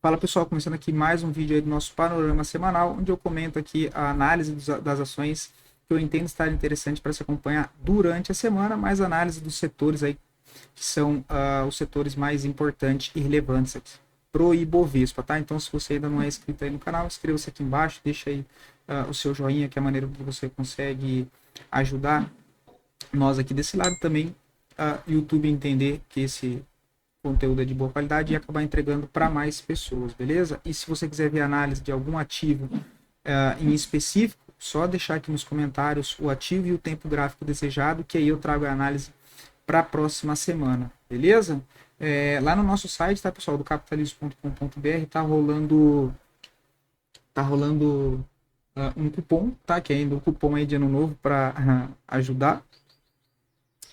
Fala pessoal, começando aqui mais um vídeo aí do nosso panorama semanal, onde eu comento aqui a análise das ações que eu entendo estar interessante para se acompanhar durante a semana, mais análise dos setores aí que são os setores mais importantes e relevantes aqui pro Ibovespa, tá? Então se você ainda não é inscrito aí no canal, inscreva-se aqui embaixo, deixa aí o seu joinha, que é a maneira que você consegue ajudar nós aqui desse lado também, YouTube entender que esse conteúdo é de boa qualidade e acabar entregando para mais pessoas, beleza? E se você quiser ver análise de algum ativo em específico, só deixar aqui nos comentários o ativo e o tempo gráfico desejado, que aí eu trago a análise para a próxima semana, beleza? Lá no nosso site, tá, pessoal, do capitalismo.com.br, tá rolando um cupom, tá? Que é ainda um cupom aí de ano novo para ajudar,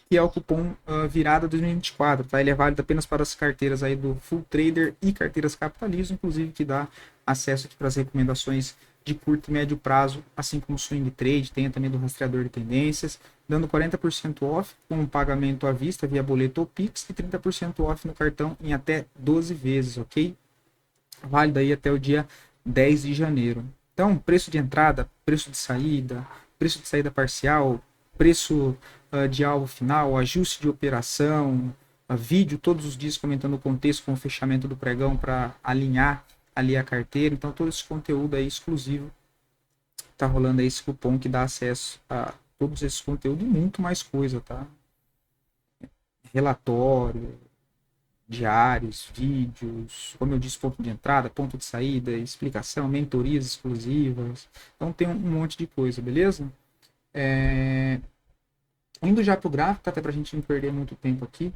que é o cupom Virada 2024, tá? Ele é válido apenas para as carteiras aí do Full Trader e carteiras Capitalismo, inclusive que dá acesso aqui para as recomendações de curto e médio prazo, assim como o Swing Trade, tem também do rastreador de tendências, dando 40% off com um pagamento à vista via boleto ou Pix e 30% off no cartão em até 12 vezes, ok? Válido aí até o dia 10 de janeiro. Então, preço de entrada, preço de saída parcial, preço de alvo final, ajuste de operação, vídeo todos os dias comentando o contexto com o fechamento do pregão para alinhar ali a carteira. Então, todo esse conteúdo aí exclusivo tá rolando aí esse cupom que dá acesso a todos esses conteúdos e muito mais coisa, tá? Relatório, diários, vídeos, como eu disse, ponto de entrada, ponto de saída, explicação, mentorias exclusivas. Então tem um monte de coisa, beleza? Indo já para o gráfico, tá? Até para a gente não perder muito tempo aqui.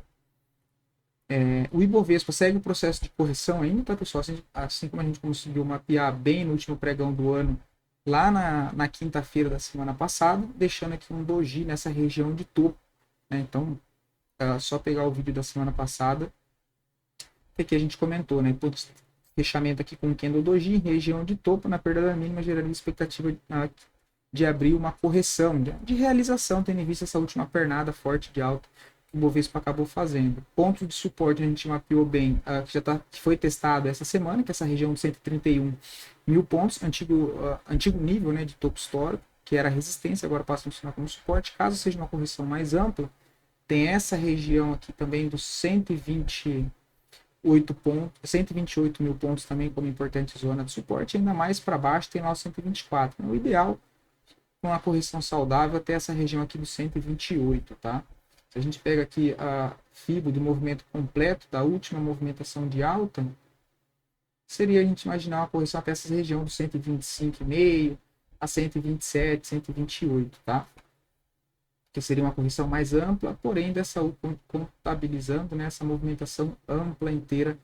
O Ibovespa segue o processo de correção ainda, tá, pessoal? Assim como a gente conseguiu mapear bem no último pregão do ano, lá na quinta-feira da semana passada, deixando aqui um doji nessa região de topo, né? Então, só pegar o vídeo da semana passada, que aqui a gente comentou, né? Fechamento aqui com o Candle Doji, região de topo, na perda da mínima, geraria expectativa de abrir uma correção, de realização, tendo em vista essa última pernada forte de alta que o Bovespa acabou fazendo. Ponto de suporte a gente mapeou bem, que foi testado essa semana, que é essa região de 131 mil pontos, antigo nível, né, de topo histórico, que era resistência, agora passa a funcionar como suporte. Caso seja uma correção mais ampla, tem essa região aqui também dos 128 mil pontos também como importante zona de suporte, ainda mais para baixo tem lá o 124. O ideal, com uma correção saudável, até essa região aqui do 128, tá? Se a gente pega aqui a FIBO do movimento completo da última movimentação de alta, seria a gente imaginar uma correção até essa região do 125,5 a 127, 128, tá? Que seria uma correção mais ampla, porém dessa contabilizando, né, essa movimentação ampla inteira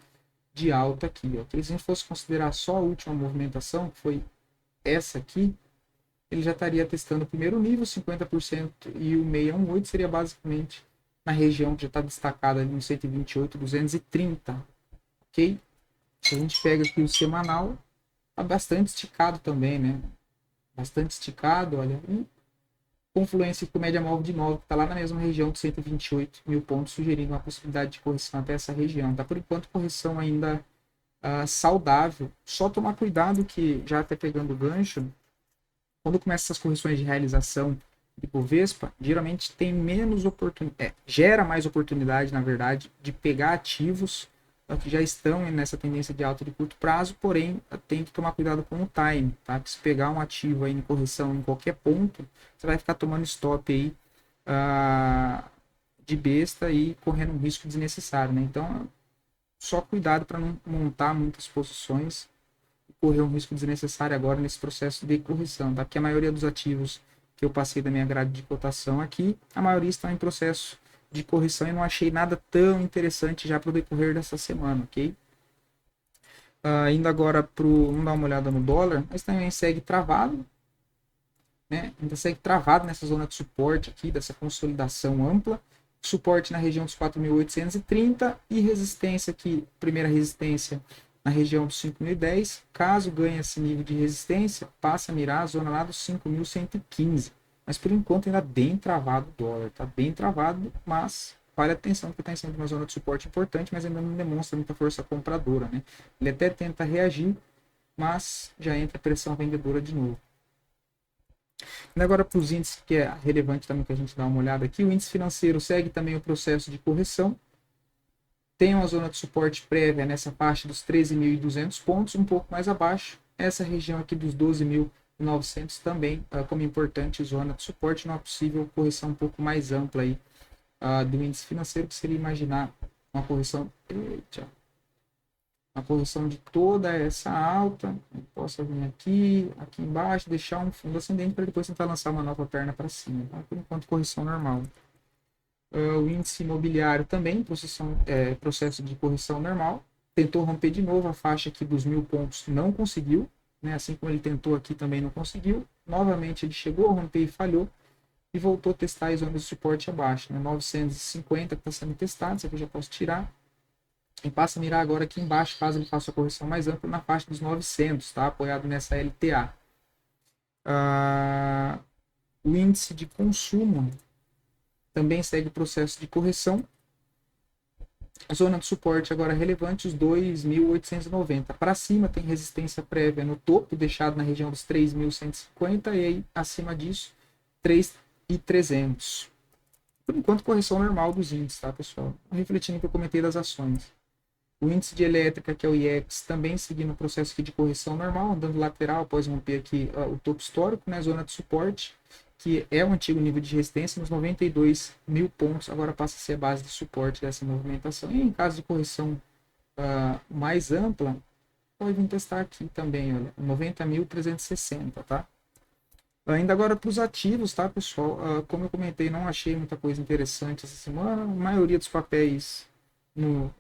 de alta aqui. Ó. Se a gente fosse considerar só a última movimentação, que foi essa aqui, ele já estaria testando o primeiro nível, 50%, e o 618 seria basicamente na região que já está destacada ali no 128, 230, ok? Se a gente pega aqui o semanal, está bastante esticado também, né? Bastante esticado, olha, confluência com média móvel de 9, que está lá na mesma região de 128 mil pontos, sugerindo uma possibilidade de correção até essa região. Tá? Por enquanto, correção ainda saudável. Só tomar cuidado que, já até pegando o gancho, quando começa essas correções de realização de Bovespa, geralmente tem menos oportunidade, gera mais oportunidade, na verdade, de pegar ativos que já estão nessa tendência de alta de curto prazo, porém tem que tomar cuidado com o time, tá? Porque se pegar um ativo aí em correção em qualquer ponto, você vai ficar tomando stop aí de besta e correndo um risco desnecessário, né? Então, só cuidado para não montar muitas posições e correr um risco desnecessário agora nesse processo de correção, tá? Porque a maioria dos ativos que eu passei da minha grade de cotação aqui, a maioria está em processo de correção e não achei nada tão interessante já para o decorrer dessa semana, ok? Indo agora vamos dar uma olhada no dólar, mas também segue travado, né? Ainda segue travado nessa zona de suporte aqui, dessa consolidação ampla, suporte na região dos 4.830 e resistência aqui, primeira resistência na região dos 5.010, caso ganhe esse nível de resistência, passa a mirar a zona lá dos 5.115. Mas por enquanto ainda bem travado o dólar, tá bem travado, mas vale atenção porque está em cima de uma zona de suporte importante, mas ainda não demonstra muita força compradora, né? Ele até tenta reagir, mas já entra pressão vendedora de novo. E agora para os índices, que é relevante também que a gente dá uma olhada aqui, o índice financeiro segue também o processo de correção, tem uma zona de suporte prévia nessa faixa dos 13.200 pontos, um pouco mais abaixo, essa região aqui dos 12.900 também como importante zona de suporte, não é possível correção um pouco mais ampla aí do índice financeiro, que seria imaginar uma correção, uma correção de toda essa alta. Eu posso vir aqui embaixo, deixar um fundo ascendente para depois tentar lançar uma nova perna para cima. Tá? Por enquanto, correção normal. O índice imobiliário também, processo de correção normal. Tentou romper de novo a faixa aqui dos 1.000 pontos, não conseguiu. Né? Assim como ele tentou aqui, também não conseguiu. Novamente, ele chegou a romper e falhou. E voltou a testar as zonas de suporte abaixo. Né? 950 que está sendo testado, isso aqui eu já posso tirar. E passa a mirar agora aqui embaixo, caso ele faça a correção mais ampla, na faixa dos 900, tá? Apoiado nessa LTA. O índice de consumo também segue o processo de correção. A zona de suporte agora relevante, os 2.890. Para cima tem resistência prévia no topo, deixado na região dos 3.150, e aí acima disso, 3.300. Por enquanto, correção normal dos índices, tá, pessoal? Refletindo o que eu comentei das ações. O índice de elétrica, que é o IEX, também seguindo o processo aqui de correção normal, andando lateral após romper aqui o topo histórico, né, zona de suporte, que é o antigo nível de resistência, nos 92.000 pontos, agora passa a ser a base de suporte dessa movimentação. E em caso de correção mais ampla, pode vir testar aqui também, olha, 90.360, tá? Ainda agora para os ativos, tá, pessoal? Como eu comentei, não achei muita coisa interessante essa semana. A maioria dos papéis no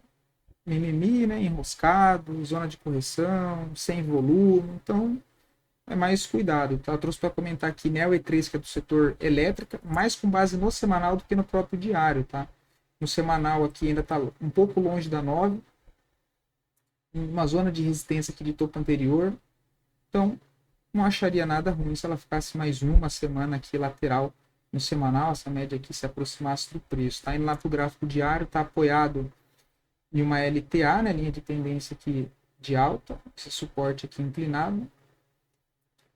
mimimi, né, enroscado, zona de correção, sem volume. Então, é mais cuidado. Tá? Eu trouxe para comentar aqui Neo E3, que é do setor elétrica, mais com base no semanal do que no próprio diário. Tá? No semanal aqui ainda está um pouco longe da 9, uma zona de resistência aqui de topo anterior. Então, não acharia nada ruim se ela ficasse mais uma semana aqui lateral no semanal, essa média aqui se aproximasse do preço. Tá indo lá para o gráfico diário, está apoiado em uma LTA, né, linha de tendência aqui de alta, esse suporte aqui inclinado.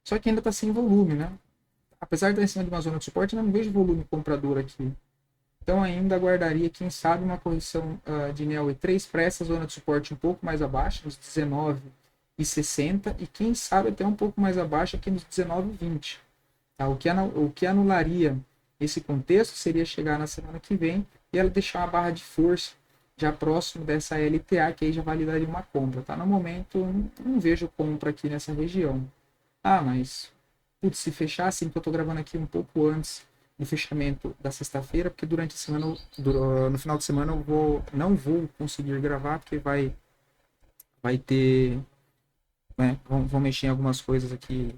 Só que ainda está sem volume, né? Apesar de estar em cima de uma zona de suporte, eu não vejo volume comprador aqui. Então ainda aguardaria, quem sabe, uma correção de Neo E3 para essa zona de suporte um pouco mais abaixo, nos 19,60, e quem sabe até um pouco mais abaixo aqui nos 19,20. Tá? O que anularia esse contexto seria chegar na semana que vem e ela deixar uma barra de força já próximo dessa LTA, que aí já validaria uma compra. Tá? No momento, não vejo compra aqui nessa região. Mas se fechar assim, que eu estou gravando aqui um pouco antes do fechamento da sexta-feira, porque durante a semana, no final de semana, não vou conseguir gravar, porque vai ter, né, vão mexer em algumas coisas aqui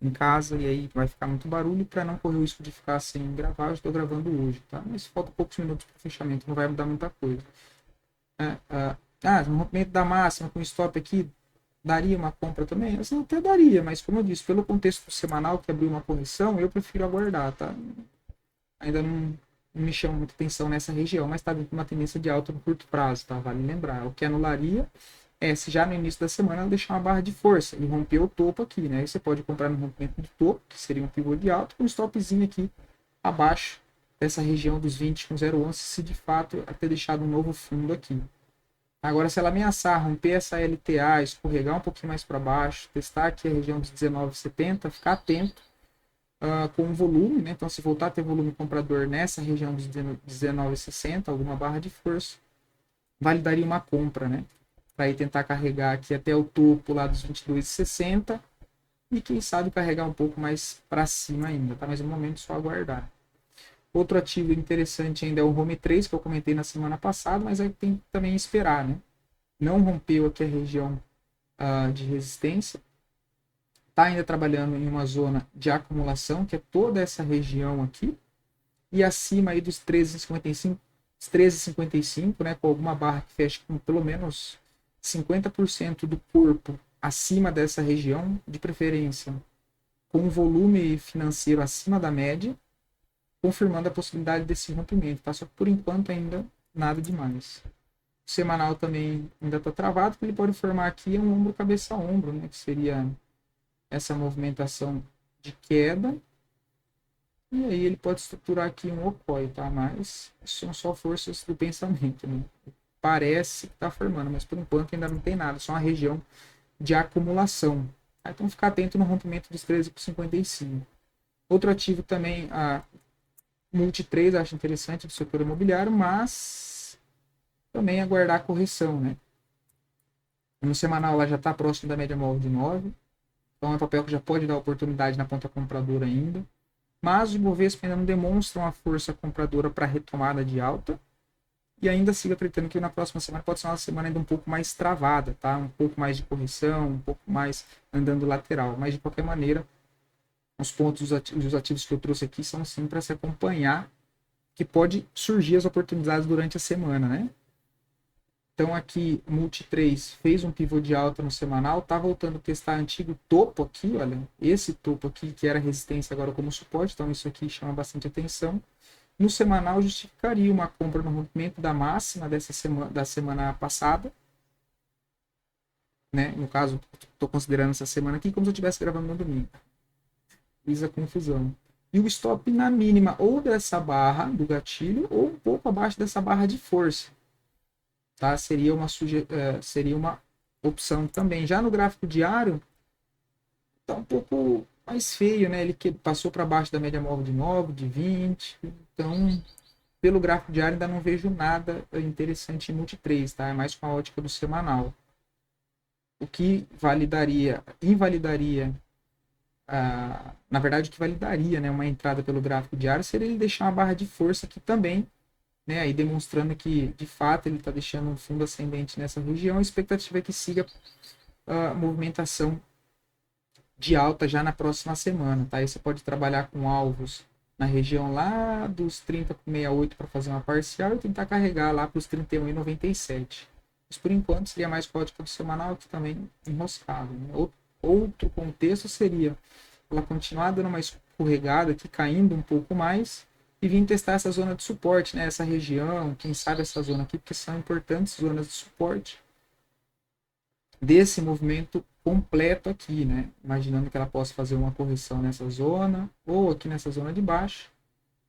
em casa, e aí vai ficar muito barulho. Para não correr o risco de ficar sem gravar, eu estou gravando hoje, tá? Mas falta poucos minutos para o fechamento, não vai mudar muita coisa. No rompimento da máxima com stop aqui, daria uma compra também? Assim, até daria, mas como eu disse, pelo contexto semanal que abriu uma correção, eu prefiro aguardar, tá? Ainda não me chama muita atenção nessa região, mas está dentro de uma tendência de alta no curto prazo, tá? Vale lembrar. O que anularia se já no início da semana ela deixar uma barra de força e romper o topo aqui, né? Aí você pode comprar no rompimento de topo, que seria um pivô de alta, com um stopzinho aqui abaixo dessa região dos 20 com 0,11, se de fato ter deixado um novo fundo aqui. Agora, se ela ameaçar romper essa LTA, escorregar um pouquinho mais para baixo, testar aqui a região dos 19,70, ficar atento com o volume, né? Então, se voltar a ter volume comprador nessa região dos 19,60, alguma barra de força, validaria uma compra, né? Para ir tentar carregar aqui até o topo lá dos 22,60 e quem sabe carregar um pouco mais para cima ainda, tá? Mas no momento só aguardar. Outro ativo interessante ainda é o Home 3, que eu comentei na semana passada, mas aí tem que também esperar, né? Não rompeu aqui a região de resistência. Está ainda trabalhando em uma zona de acumulação, que é toda essa região aqui. E acima aí dos 13,55, né? Com alguma barra que feche com pelo menos 50% do corpo acima dessa região, de preferência com um volume financeiro acima da média. confirmando a possibilidade desse rompimento, tá? Só que por enquanto ainda nada demais. O semanal também ainda está travado, que ele pode formar aqui um ombro cabeça a ombro, né? Que seria essa movimentação de queda. E aí ele pode estruturar aqui um okoi, tá? Mas são só forças do pensamento, né? Parece que está formando, mas por enquanto ainda não tem nada, só uma região de acumulação. Então ficar atento no rompimento dos 13,55. Outro ativo também, a Multi 3, acho interessante do setor imobiliário, mas também aguardar a correção, né? No semanal ela já está próximo da média móvel de 9, então é um papel que já pode dar oportunidade na ponta compradora ainda. Mas o Ibovespa ainda não demonstra uma força compradora para retomada de alta. E ainda sigo acreditando que na próxima semana pode ser uma semana ainda um pouco mais travada, tá? Um pouco mais de correção, um pouco mais andando lateral. Mas de qualquer maneira, os pontos dos ativos que eu trouxe aqui são sim para se acompanhar, que pode surgir as oportunidades durante a semana, né? Então aqui, Multi 3 fez um pivô de alta no semanal, tá voltando a testar antigo topo aqui, olha, esse topo aqui que era resistência agora como suporte, então isso aqui chama bastante atenção. No semanal justificaria uma compra no rompimento da máxima da semana passada, né? No caso, estou considerando essa semana aqui como se eu estivesse gravando no domingo. Fiz a confusão. E o stop na mínima ou dessa barra do gatilho ou um pouco abaixo dessa barra de força. Tá? Seria uma opção também. Já no gráfico diário, está um pouco mais feio, né? Ele passou para baixo da média móvel de 9, de 20. Então, pelo gráfico diário, ainda não vejo nada interessante em Multi 3, tá? É mais com a ótica do semanal. O que invalidaria, na verdade, o que validaria, né, uma entrada pelo gráfico diário seria ele deixar uma barra de força aqui também, né, aí demonstrando que de fato ele está deixando um fundo ascendente nessa região. A expectativa é que siga a movimentação de alta já na próxima semana, tá? Aí você pode trabalhar com alvos na região lá dos 30,68 para fazer uma parcial e tentar carregar lá para os 31,97. Mas por enquanto seria mais código do semanal, que também enroscado, né? Outro contexto seria ela continuar dando uma escorregada aqui, caindo um pouco mais, e vir testar essa zona de suporte, né? Essa região, quem sabe essa zona aqui, porque são importantes zonas de suporte desse movimento completo aqui, né? Imaginando que ela possa fazer uma correção nessa zona ou aqui nessa zona de baixo,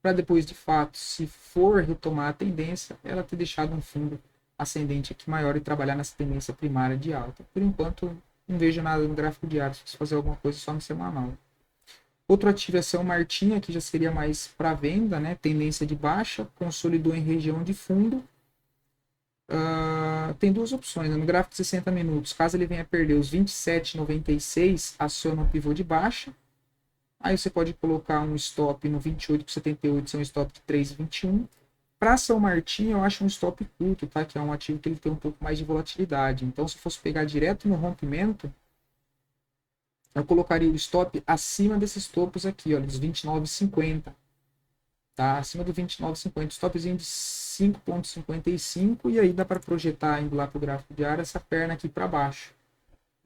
para depois, de fato, se for retomar a tendência, ela ter deixado um fundo ascendente aqui maior e trabalhar nessa tendência primária de alta. Por enquanto, não vejo nada no gráfico diário, se fazer alguma coisa só no semanal. Outra ativação Martinha, que já seria mais para venda, né? Tendência de baixa, consolidou em região de fundo. Tem duas opções, né? No gráfico de 60 minutos, caso ele venha perder os 27,96, aciona um pivô de baixa. Aí você pode colocar um stop no 28,78, são um stop de 3,21. Para São Martinho, eu acho um stop curto, tá? Que é um ativo que ele tem um pouco mais de volatilidade. Então, se fosse pegar direto no rompimento, eu colocaria o stop acima desses topos aqui, ó, dos 29,50. Tá? Acima do 29,50, stopzinho de 5,55, e aí dá para projetar, indo lá para o gráfico diário, essa perna aqui para baixo.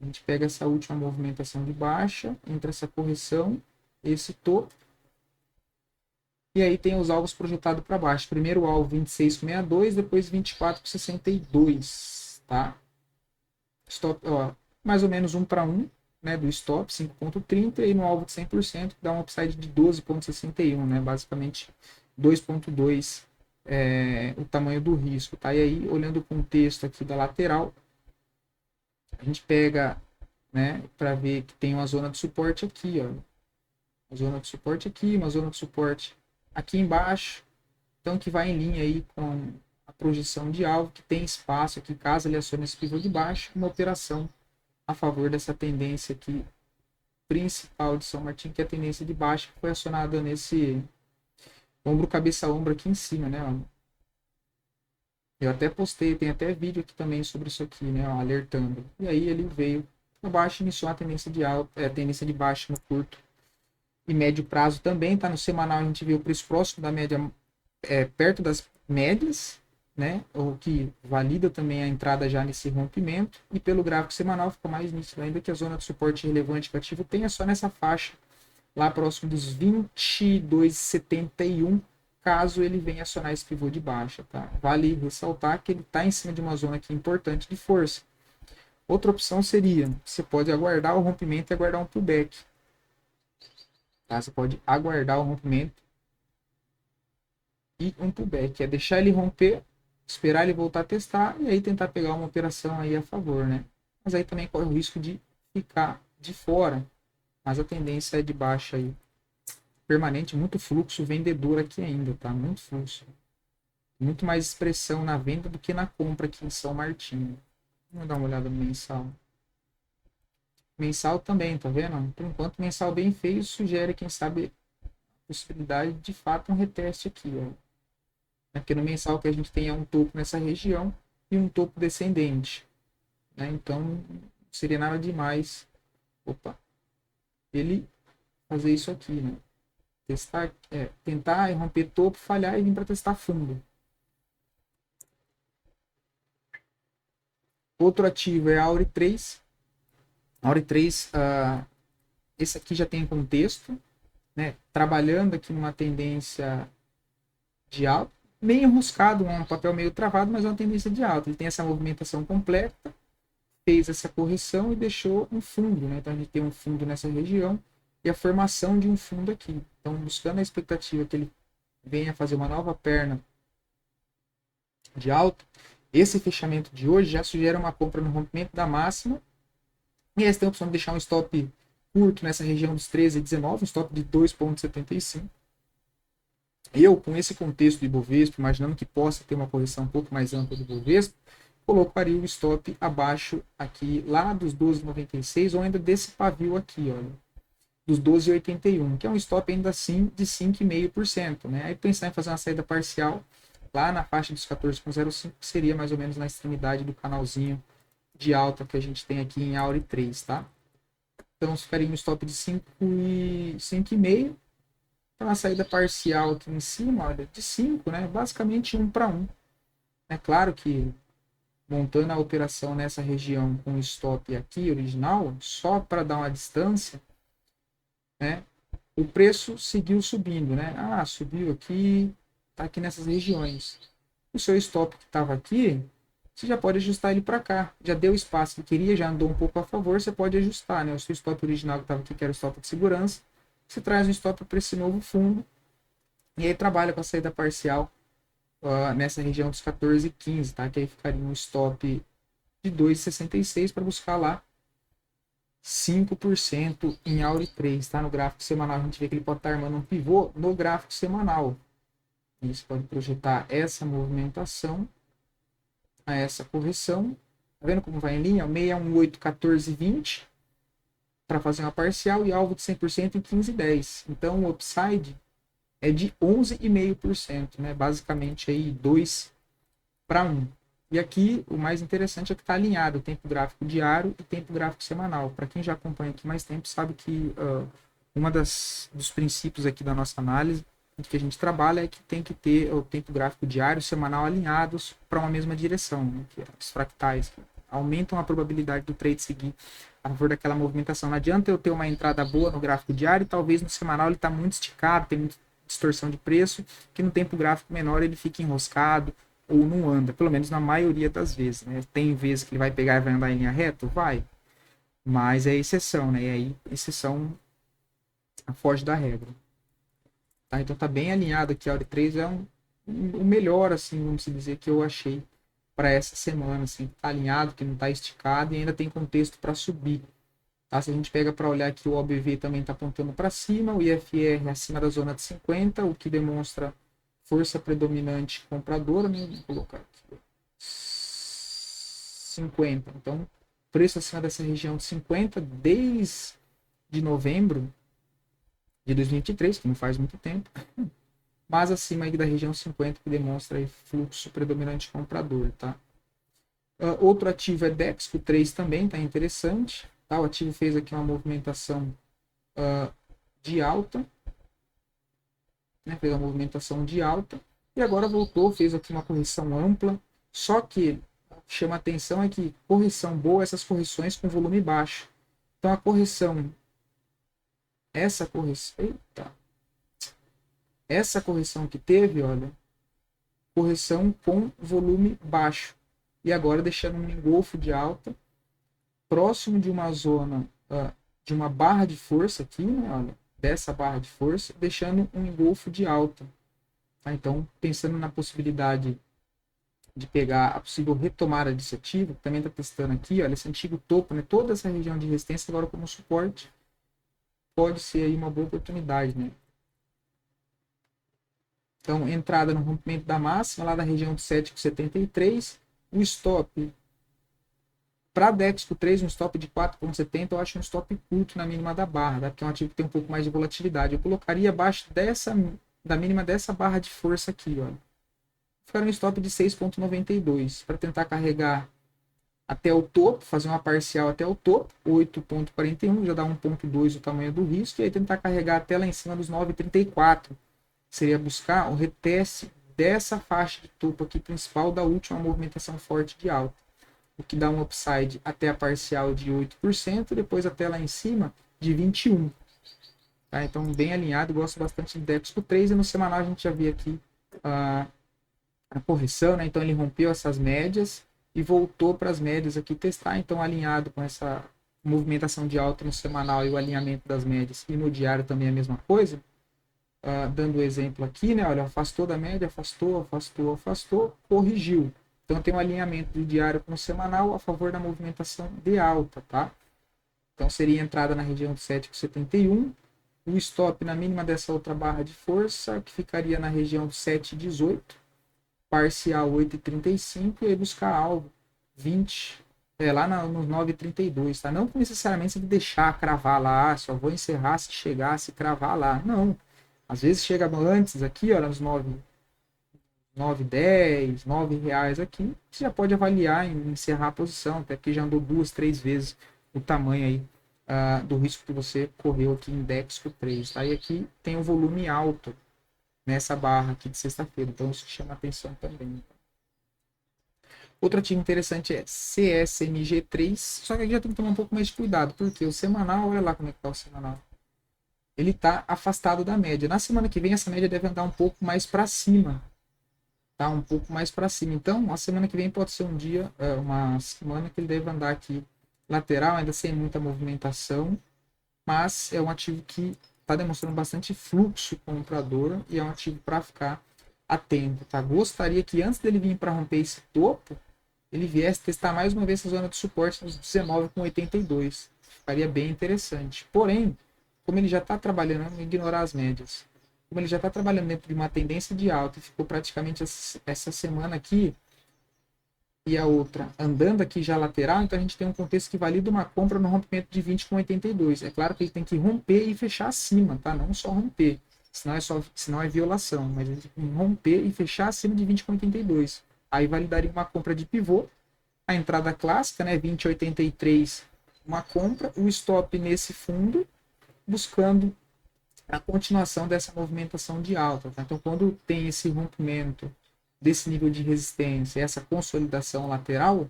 A gente pega essa última movimentação de baixa, entra essa correção, esse topo, e aí tem os alvos projetados para baixo. Primeiro o alvo 26,62, depois 24,62, tá? Stop, ó, mais ou menos 1 para 1, né, do stop, 5,30, e no alvo de 100% dá um upside de 12,61, né, basicamente 2,2 o tamanho do risco, tá? E aí, olhando o contexto aqui da lateral, a gente pega, né, para ver que tem uma zona de suporte aqui, ó, uma zona de suporte aqui, uma zona de suporte aqui embaixo, então que vai em linha aí com a projeção de alvo, que tem espaço aqui, caso ele acione esse pivô de baixo, uma operação a favor dessa tendência aqui principal de São Martin, que é a tendência de baixa, que foi acionada nesse ombro cabeça a ombro aqui em cima, né? Ó. Eu até postei, tem até vídeo aqui também sobre isso aqui, né? Ó, alertando. E aí ele veio para baixo, iniciou a tendência de alta, tendência de baixa no curto e médio prazo também, tá? No semanal a gente viu o preço próximo da média, perto das médias, né? O que valida também a entrada já nesse rompimento, e pelo gráfico semanal fica mais nítido ainda que a zona de suporte relevante que ativo tenha só nessa faixa lá próximo dos 22,71, caso ele venha acionar esse pivô de baixa, tá? Vale ressaltar que ele está em cima de uma zona aqui importante de força. Outra opção seria, você pode aguardar o rompimento e aguardar um pullback. Tá? Você pode aguardar o rompimento e um pullback. É deixar ele romper, esperar ele voltar a testar e aí tentar pegar uma operação aí a favor, né? Mas aí também corre o risco de ficar de fora. Mas a tendência é de baixa aí. Permanente, muito fluxo vendedor aqui ainda, tá? Muito fluxo. Muito mais expressão na venda do que na compra aqui em São Martinho. Vamos dar uma olhada no mensal. Mensal também, tá vendo? Por enquanto, mensal bem feio sugere, quem sabe, a possibilidade de fato um reteste aqui, ó. Porque no mensal que a gente tem é um topo nessa região e um topo descendente, né? Então, não seria nada demais, ele fazer isso aqui, né? Testar, tentar romper topo, falhar e vir para testar fundo. Outro ativo é a Auri 3. A Auri 3, esse aqui já tem contexto, né? Trabalhando aqui numa tendência de alta, meio enroscado, um papel meio travado, mas é uma tendência de alta. Ele tem essa movimentação completa, fez essa correção e deixou um fundo, né? Então a gente tem um fundo nessa região e a formação de um fundo aqui. Então, buscando a expectativa que ele venha fazer uma nova perna de alta, esse fechamento de hoje já sugere uma compra no rompimento da máxima. E aí você tem a opção de deixar um stop curto nessa região dos 13,19, um stop de 2,75. Eu, com esse contexto de Ibovespa, imaginando que possa ter uma correção um pouco mais ampla do Ibovespa, colocaria o stop abaixo aqui, lá dos 12,96, ou ainda desse pavio aqui, olha, dos 12,81, que é um stop ainda assim de 5,5%, né? Aí pensar em fazer uma saída parcial lá na faixa dos 14,05, que seria mais ou menos na extremidade do canalzinho de alta que a gente tem aqui em Auri 3, tá? Então ficaria um stop de 5,5, para uma saída parcial aqui em cima, olha, de 5, né? Basicamente 1 para 1. É claro que montando a operação nessa região com o stop aqui original, só para dar uma distância, né? O preço seguiu subindo, né? Ah, subiu aqui, tá aqui nessas regiões. O seu stop que estava aqui, você já pode ajustar ele para cá. Já deu espaço que queria, já andou um pouco a favor, você pode ajustar, né? O seu stop original que estava aqui, que era o stop de segurança, você traz um stop para esse novo fundo e aí trabalha com a saída parcial nessa região dos 14,15, tá? Que aí ficaria um stop de 2,66 para buscar lá 5% em Auri 3, tá? No gráfico semanal a gente vê que ele pode estar armando um pivô no gráfico semanal. E você pode projetar essa movimentação a essa correção. Tá vendo como vai em linha? 618, 14, 20 para fazer uma parcial e alvo de 100% em 15,10. Então o upside é de 11,5%, né? Basicamente aí 2 para 1. E aqui o mais interessante é que está alinhado o tempo gráfico diário e tempo gráfico semanal. Para quem já acompanha aqui mais tempo, sabe que uma dos princípios aqui da nossa análise que a gente trabalha é que tem que ter o tempo gráfico diário e semanal alinhados para uma mesma direção, né? Que é os fractais, que aumentam a probabilidade do trade seguir a favor daquela movimentação. Não adianta eu ter uma entrada boa no gráfico diário e talvez no semanal ele está muito esticado, tem muita distorção de preço, que no tempo gráfico menor ele fica enroscado ou não anda, pelo menos na maioria das vezes, né? Tem vezes que ele vai pegar e vai andar em linha reta? Vai. Mas é exceção, né? E aí, exceção foge da regra. Tá? Então tá bem alinhado aqui. A Auri 3 é o melhor, assim, vamos dizer, que eu achei para essa semana, assim. Tá alinhado, que não tá esticado e ainda tem contexto para subir. Tá? Se a gente pega para olhar aqui, o OBV também está apontando para cima, o IFR acima da zona de 50, o que demonstra força predominante compradora, né? Vou colocar aqui 50. Então, preço acima dessa região de 50 desde novembro de 2023, que não faz muito tempo, mas acima aí da região 50, que demonstra aí fluxo predominante comprador, tá? Outro ativo é Dexco 3 também, tá interessante. Tá? O ativo fez aqui uma movimentação de alta, né? Fez uma movimentação de alta e agora voltou, fez aqui uma correção ampla. Só que o que chama atenção é que correção boa, essas correções com volume baixo. Então a correção essa correção, eita, essa correção que teve, olha, correção com volume baixo. E agora deixando um engolfo de alta próximo de uma zona, de uma barra de força aqui, né, olha, dessa barra de força, deixando um engolfo de alta. Tá? Então, pensando na possibilidade de pegar a possível retomada desse ativo, também está testando aqui, olha, esse antigo topo, né, toda essa região de resistência agora como suporte, pode ser aí uma boa oportunidade, né? Então, entrada no rompimento da máxima, lá da região de 7,73, o stop para Dexco 3, um stop de 4,70, eu acho um stop curto na mínima da barra, tá? Porque é um ativo que tem um pouco mais de volatilidade. Eu colocaria abaixo da mínima dessa barra de força aqui, ó. Ficar um stop de 6,92 para tentar carregar até o topo, fazer uma parcial até o topo, 8,41, já dá 1,2 o tamanho do risco, e aí tentar carregar até lá em cima dos 9,34. Seria buscar o reteste dessa faixa de topo aqui principal da última movimentação forte de alta, o que dá um upside até a parcial de 8%, depois até lá em cima de 21%. Tá? Então, bem alinhado, gosto bastante de Dexco 3, e no semanal a gente já viu aqui a correção, né? Então ele rompeu essas médias e voltou para as médias aqui testar, então alinhado com essa movimentação de alta no semanal e o alinhamento das médias, e no diário também a mesma coisa. Dando o exemplo aqui, né? Olha, afastou da média, afastou, corrigiu. Então tem um alinhamento do diário com o semanal a favor da movimentação de alta, tá? Então seria entrada na região de 7,71, o stop na mínima dessa outra barra de força, que ficaria na região de 7,18, parcial 8,35, e aí buscar alvo 20, lá nos 9,32, tá? Não necessariamente você deixar cravar lá, só vou encerrar se chegar, se cravar lá. Não. Às vezes chega antes aqui, olha, nos 9,10, R$ 9 aqui, você já pode avaliar em encerrar a posição, até porque já andou 2, 3 vezes o tamanho aí do risco que você correu aqui em Dexco 3. Tá? E aqui tem um volume alto nessa barra aqui de sexta-feira, então isso chama atenção também. Outro ativo interessante é CSMG3, só que aqui já tem que tomar um pouco mais de cuidado, porque o semanal, olha lá como é que tá o semanal. Ele está afastado da média. Na semana que vem, essa média deve andar um pouco mais para cima. Tá? Um pouco mais para cima. Então, a semana que vem pode ser uma semana que ele deve andar aqui lateral, ainda sem muita movimentação, mas é um ativo que está demonstrando bastante fluxo comprador e é um ativo para ficar atento. Tá? Gostaria que antes dele vir para romper esse topo, ele viesse testar mais uma vez essa zona de suporte nos 19,82. Ficaria bem interessante. Porém, como ele já está trabalhando, vamos ignorar as médias, como ele já está trabalhando dentro de uma tendência de alta e ficou praticamente essa semana aqui e a outra andando aqui já lateral, então a gente tem um contexto que valida uma compra no rompimento de 20,82. É claro que ele tem que romper e fechar acima, tá? Não só romper, senão é violação, mas ele tem que romper e fechar acima de 20,82. Aí validaria uma compra de pivô, a entrada clássica, né, 20,83, uma compra, o stop nesse fundo, buscando a continuação dessa movimentação de alta. Tá? Então, quando tem esse rompimento desse nível de resistência, essa consolidação lateral,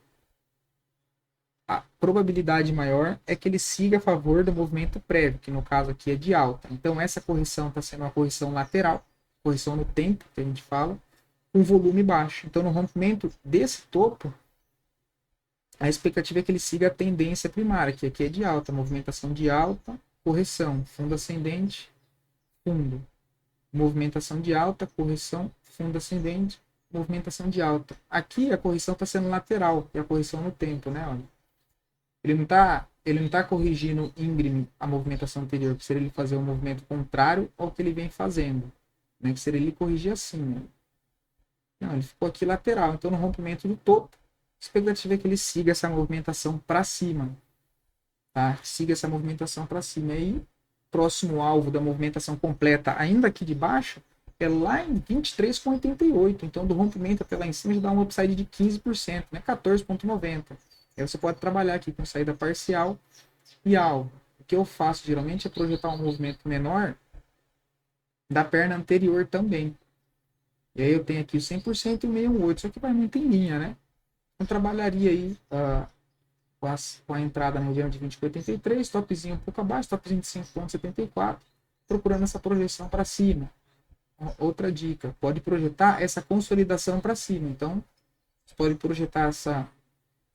a probabilidade maior é que ele siga a favor do movimento prévio, que no caso aqui é de alta. Então, essa correção está sendo uma correção lateral, correção no tempo, que a gente fala, com volume baixo. Então, no rompimento desse topo, a expectativa é que ele siga a tendência primária, que aqui é de alta, movimentação de alta, correção, fundo ascendente, fundo, movimentação de alta, correção, fundo ascendente, movimentação de alta. Aqui a correção está sendo lateral, e a correção no tempo, né? Olha. Ele não tá corrigindo íngreme a movimentação anterior, que seria ele fazer um movimento contrário ao que ele vem fazendo, né? Que seria ele corrigir assim, né? Não, ele ficou aqui lateral, então no rompimento do topo, a expectativa é que ele siga essa movimentação para cima, tá? Siga essa movimentação para cima. E aí, próximo alvo da movimentação completa, ainda aqui de baixo, é lá em 23,88. Então, do rompimento até lá em cima, já dá um upside de 15%, né? 14,90. Aí você pode trabalhar aqui com saída parcial e alvo. O que eu faço geralmente é projetar um movimento menor da perna anterior também. E aí eu tenho aqui o 100% e o 68, só que vai muito em linha, né? Eu trabalharia aí com a entrada na região de 20,83, topzinho um pouco abaixo, topzinho de 5,74, procurando essa projeção para cima. Outra dica, pode projetar essa consolidação para cima. Então, você pode projetar essa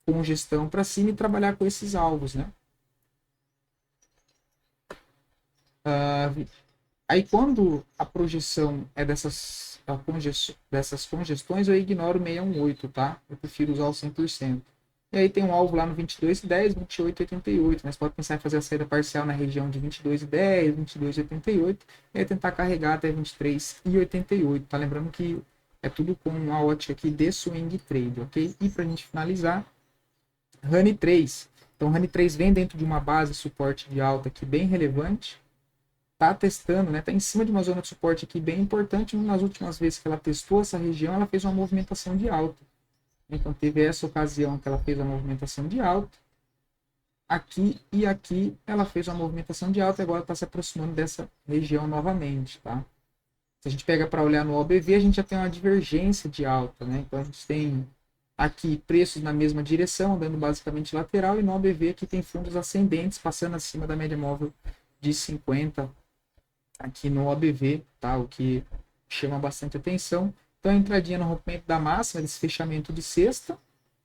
congestão para cima e trabalhar com esses alvos, né? Aí, quando a projeção é dessas congestões, eu ignoro o 618, tá? Eu prefiro usar o 100%. E aí tem um alvo lá no 22,10, 28,88. Mas pode pensar em fazer a saída parcial na região de 22,10, 22,88 e aí tentar carregar até 23,88. Tá lembrando que é tudo com uma ótica aqui de swing trade, ok? E para a gente finalizar, Honey 3. Então, Honey 3 vem dentro de uma base de suporte de alta aqui bem relevante. Tá testando, né? Tá em cima de uma zona de suporte aqui bem importante. Nas últimas vezes que ela testou essa região, ela fez uma movimentação de alta. Então teve essa ocasião que ela fez a movimentação de alta. Aqui e aqui ela fez uma movimentação de alta e agora está se aproximando dessa região novamente, tá? Se a gente pega para olhar no OBV, a gente já tem uma divergência de alta, né? Então a gente tem aqui preços na mesma direção, dando basicamente lateral, e no OBV aqui tem fundos ascendentes passando acima da média móvel de 50 aqui no OBV, tá? O que chama bastante atenção. Então, a entradinha no rompimento da máxima, desse fechamento de sexta,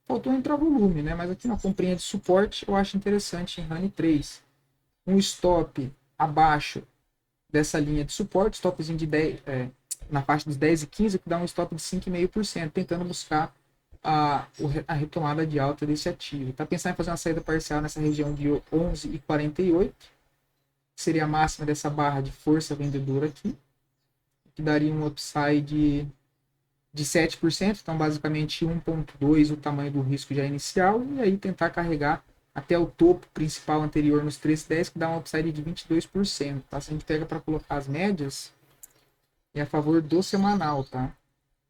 faltou entrar volume, né? Mas aqui na comprinha de suporte, eu acho interessante em Honey 3. Um stop abaixo dessa linha de suporte, stopzinho de 10, na faixa dos 10 e 15, que dá um stop de 5,5%, tentando buscar a retomada de alta desse ativo. Tá pensando em fazer uma saída parcial nessa região de 11,48, seria a máxima dessa barra de força vendedora aqui, que daria um upside de 7%, então basicamente 1,2 o tamanho do risco já inicial, e aí tentar carregar até o topo principal anterior nos 3,10, que dá um upside de 22%. Tá? Se a gente pega para colocar as médias, é a favor do semanal, tá?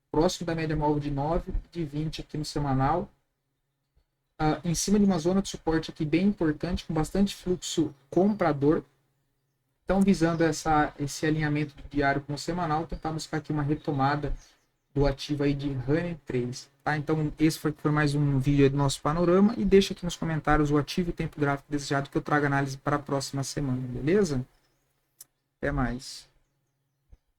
Próximo da média móvel de 9, de 20 aqui no semanal, em cima de uma zona de suporte aqui bem importante, com bastante fluxo comprador. Então, visando esse alinhamento do diário com o semanal, tentar buscar aqui uma retomada do ativo aí de Honey 3. Tá? Então, esse foi mais um vídeo aí do nosso panorama. E deixa aqui nos comentários o ativo e tempo gráfico desejado que eu trago análise para a próxima semana, beleza? Até mais.